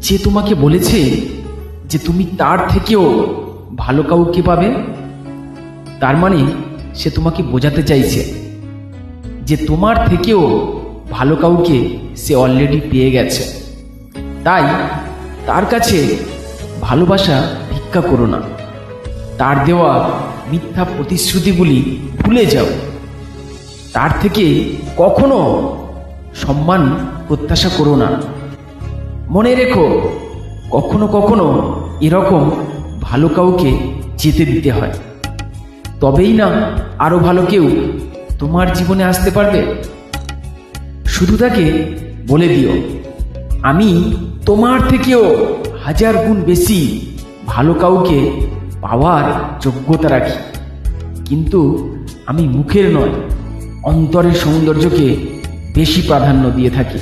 যে তোমাকে বলেছে যে তুমি তার থেকেও ভালো কাউকে পাবে, তার মানে সে তোমাকে বোঝাতে চাইছে যে তোমার থেকেও ভালো কাউকে সে অলরেডি পেয়ে গেছে। তাই তার কাছে ভালোবাসা ভিক্ষা করো না, তার দেওয়া মিথ্যা প্রতিশ্রুতিগুলি ভুলে যাও। তার থেকে কখনো সম্মান প্রত্যাশা করো না। মনে রেখো, কখনো কখনো এরকম ভালো কাউকে যেতে দিতে হয়, তবেই না আরো ভালো কেউ তোমার জীবনে আসতে পারবে। শুধু তাকে বলে দিও, আমি তোমার থেকেও 1000 গুণ বেশি ভালো কাউকে পাওয়ার যোগ্যতা রাখি, কিন্তু আমি মুখের নয় অন্তরের সৌন্দর্যকে বেশি প্রাধান্য দিয়ে থাকি।